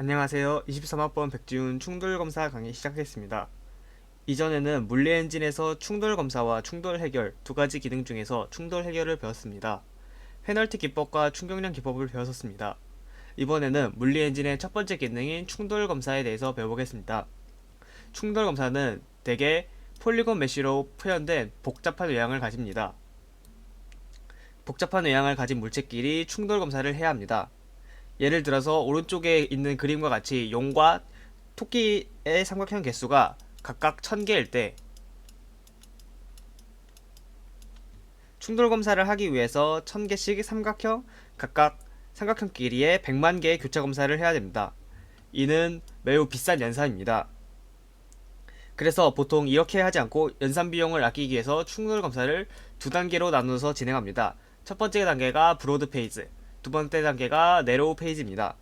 안녕하세요. 23학번 백지훈 충돌검사 강의 시작하겠습니다. 이전에는 물리엔진에서 충돌검사와 충돌해결 두 가지 기능 중에서 충돌해결을 배웠습니다. 페널티 기법과 충격량 기법을 배웠었습니다. 이번에는 물리엔진의 첫 번째 기능인 충돌검사에 대해서 배워보겠습니다. 충돌검사는 대개 폴리곤 메쉬로 표현된 복잡한 외양을 가집니다. 복잡한 외양을 가진 물체끼리 충돌검사를 해야 합니다. 예를 들어서 오른쪽에 있는 그림과 같이 용과 토끼의 삼각형 개수가 각각 1000개일 때 충돌 검사를 하기 위해서 1000개씩 각각 삼각형끼리의 100만 개의 교차 검사를 해야 됩니다. 이는 매우 비싼 연산입니다. 그래서 보통 이렇게 하지 않고 연산 비용을 아끼기 위해서 충돌 검사를 두 단계로 나누어서 진행합니다. 첫 번째 단계가 브로드 페이즈, 두 번째 단계가 네로우 페이지입니다.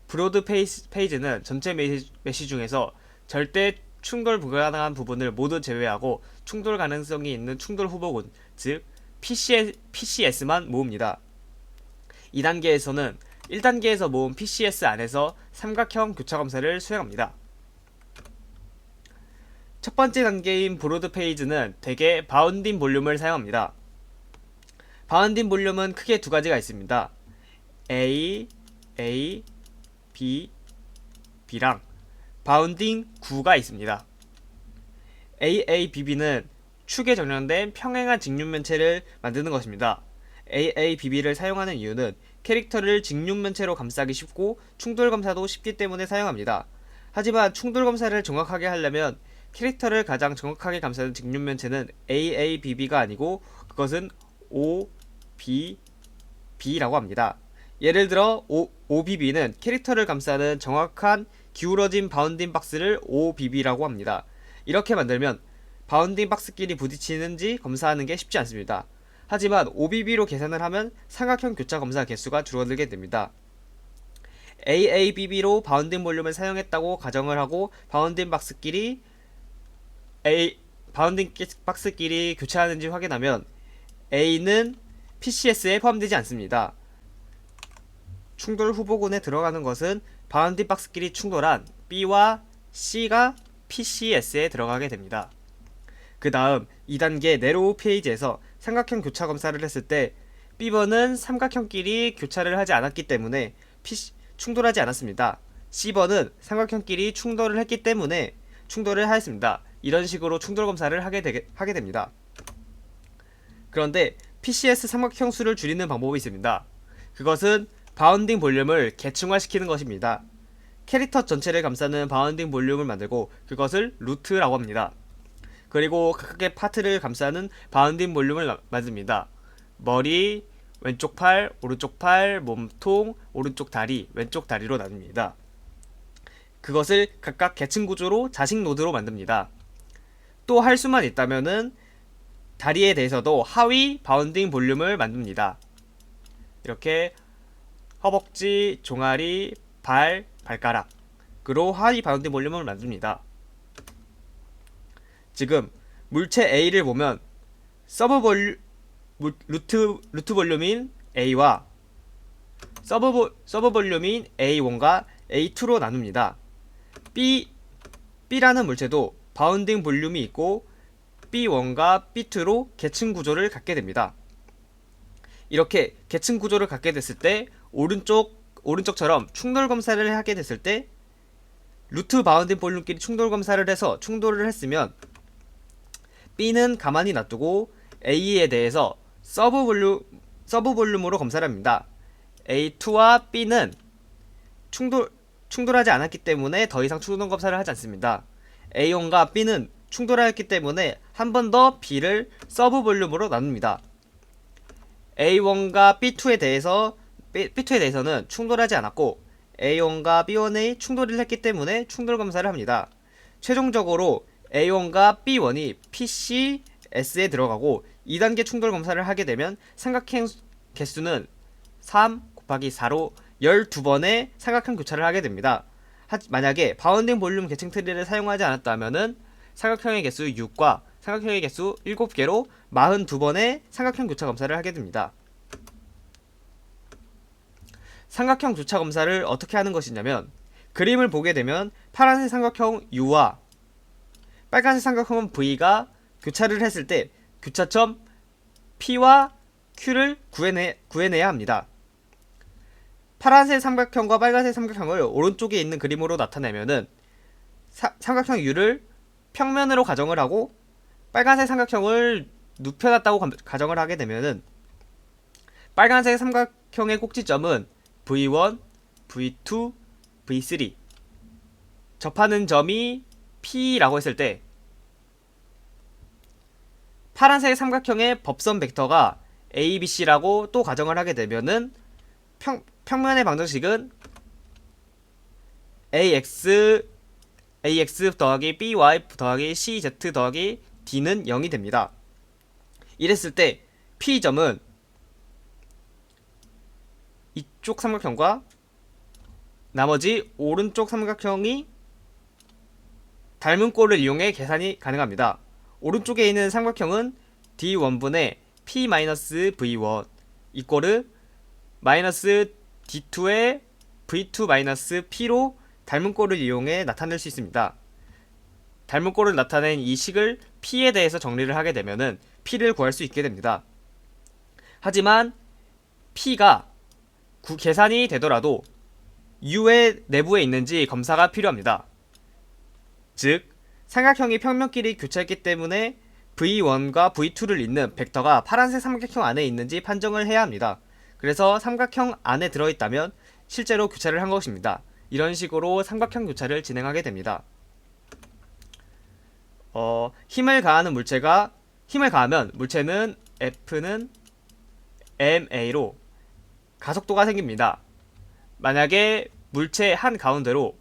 브로드 페이지는 전체 메시 중에서 절대 충돌 불가능한 부분을 모두 제외하고 충돌 가능성이 있는 충돌 후보군, 즉 PCS만 모읍니다. 2단계에서는 1단계에서 모은 PCS 안에서 삼각형 교차 검사를 수행합니다. 첫 번째 단계인 브로드 페이지는 대개 바운딩 볼륨을 사용합니다. 바운딩 볼륨은 크게 두 가지가 있습니다. A, B랑 바운딩 구가 있습니다. AABB는 축에 정렬된 평행한 직륜면체를 만드는 것입니다. AABB를 사용하는 이유는 캐릭터를 직륜면체로 감싸기 쉽고 충돌 검사도 쉽기 때문에 사용합니다. 하지만 충돌 검사를 정확하게 하려면 캐릭터를 가장 정확하게 감싸는 직륜면체는 AABB가 아니고 그것은 OBB라고 합니다. 예를 들어 OBB는 캐릭터를 감싸는 정확한 기울어진 바운딩 박스를 OBB라고 합니다. 이렇게 만들면 바운딩 박스끼리 부딪히는지 검사하는 게 쉽지 않습니다. 하지만 OBB로 계산을 하면 삼각형 교차 검사 개수가 줄어들게 됩니다. AABB로 바운딩 볼륨을 사용했다고 가정을 하고 바운딩 박스끼리 교차하는지 확인하면 A는 PCS에 포함되지 않습니다. 충돌 후보군에 들어가는 것은 바운딩 박스끼리 충돌한 B와 C가 PCS에 들어가게 됩니다. 그 다음 2단계 네로우 페이지에서 삼각형 교차 검사를 했을 때 B번은 삼각형끼리 교차를 하지 않았기 때문에 충돌하지 않았습니다. C번은 삼각형끼리 충돌을 했기 때문에 충돌을 하였습니다. 이런 식으로 충돌 검사를 하게 됩니다. 그런데 PCS 삼각형 수를 줄이는 방법이 있습니다. 그것은 바운딩 볼륨을 계층화시키는 것입니다. 캐릭터 전체를 감싸는 바운딩 볼륨을 만들고 그것을 루트라고 합니다. 그리고 각각의 파트를 감싸는 바운딩 볼륨을 만듭니다. 머리, 왼쪽 팔, 오른쪽 팔, 몸통, 오른쪽 다리, 왼쪽 다리로 나눕니다. 그것을 각각 계층 구조로 자식 노드로 만듭니다. 또 할 수만 있다면은 다리에 대해서도 하위 바운딩 볼륨을 만듭니다. 이렇게 허벅지, 종아리, 발가락으로 하위 바운딩 볼륨을 만듭니다. 지금 물체 A를 보면 루트 볼륨인 A와 서브 볼륨인 A1과 A2로 나눕니다. B라는 물체도 바운딩 볼륨이 있고 B1과 B2로 계층 구조를 갖게 됩니다. 이렇게 계층 구조를 갖게 됐을 때 오른쪽처럼 충돌 검사를 하게 됐을 때 루트 바운딩 볼륨끼리 충돌 검사를 해서 충돌을 했으면 B는 가만히 놔두고 A에 대해서 서브 볼륨으로 검사를 합니다. A2와 B는 충돌하지 않았기 때문에 더 이상 충돌 검사를 하지 않습니다. A1과 B는 충돌하였기 때문에 한 번 더 B를 서브 볼륨으로 나눕니다. A1과 B2에 대해서는 충돌하지 않았고 A1과 B1의 충돌을 했기 때문에 충돌 검사를 합니다. 최종적으로 A1과 B1이 PCS에 들어가고 2단계 충돌 검사를 하게 되면 삼각형 개수는 3 곱하기 4로 12번의 삼각형 교차를 하게 됩니다. 만약에 바운딩 볼륨 계층 트리를 사용하지 않았다면은 삼각형의 개수 6과 삼각형의 개수 7개로 42번의 삼각형 교차 검사를 하게 됩니다. 삼각형 교차 검사를 어떻게 하는 것이냐면, 그림을 보게 되면 파란색 삼각형 U와 빨간색 삼각형 V가 교차를 했을 때 교차점 P와 Q를 구해내야 합니다. 파란색 삼각형과 빨간색 삼각형을 오른쪽에 있는 그림으로 나타내면은 삼각형 U를 평면으로 가정을 하고 빨간색 삼각형을 눕혀놨다고 가정을 하게 되면은 빨간색 삼각형의 꼭지점은 V1, V2, V3 접하는 점이 P라고 했을 때 파란색 삼각형의 법선 벡터가 ABC라고 또 가정을 하게 되면은 평면의 방정식은 AX 더하기 BY 더하기 CZ 더하기 D는 0이 됩니다. 이랬을 때 P점은 이쪽 삼각형과 나머지 오른쪽 삼각형이 닮은 꼴을 이용해 계산이 가능합니다. 오른쪽에 있는 삼각형은 D1분의 P-V1 이꼴을 마이너스 D2의 V2-P로 닮은 꼴을 이용해 나타낼 수 있습니다. 닮은 꼴을 나타낸 이 식을 P에 대해서 정리를 하게 되면은 P를 구할 수 있게 됩니다. 하지만 P가 계산이 되더라도 U의 내부에 있는지 검사가 필요합니다. 즉, 삼각형이 평면끼리 교차했기 때문에 V1과 V2를 잇는 벡터가 파란색 삼각형 안에 있는지 판정을 해야 합니다. 그래서 삼각형 안에 들어있다면 실제로 교차를 한 것입니다. 이런 식으로 삼각형 교차를 진행하게 됩니다. 힘을 가하면 물체는 F는 ma로 가속도가 생깁니다. 만약에 물체 한 가운데로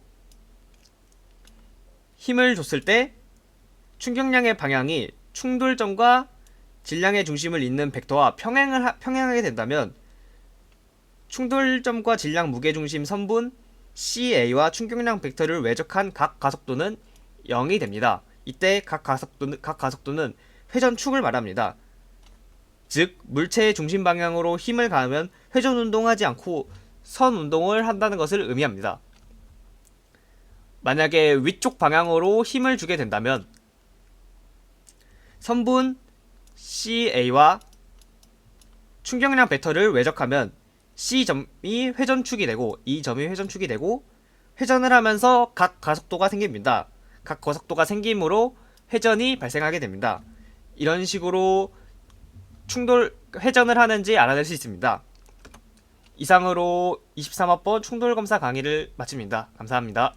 힘을 줬을 때 충격량의 방향이 충돌점과 질량의 중심을 잇는 벡터와 평행하게 된다면 충돌점과 질량 무게중심 선분 CA와 충격량 벡터를 외적한 각 가속도는 0이 됩니다. 이때 각 가속도는 회전축을 말합니다. 즉, 물체의 중심 방향으로 힘을 가하면 회전 운동하지 않고 선 운동을 한다는 것을 의미합니다. 만약에 위쪽 방향으로 힘을 주게 된다면 선분 CA와 충격량 벡터를 외적하면 C점이 회전축이 되고 이 점이 회전축이 되고 회전을 하면서 각 가속도가 생깁니다. 각 가속도가 생김으로 회전이 발생하게 됩니다. 이런 식으로 회전을 하는지 알아낼 수 있습니다. 이상으로 23화번 충돌검사 강의를 마칩니다. 감사합니다.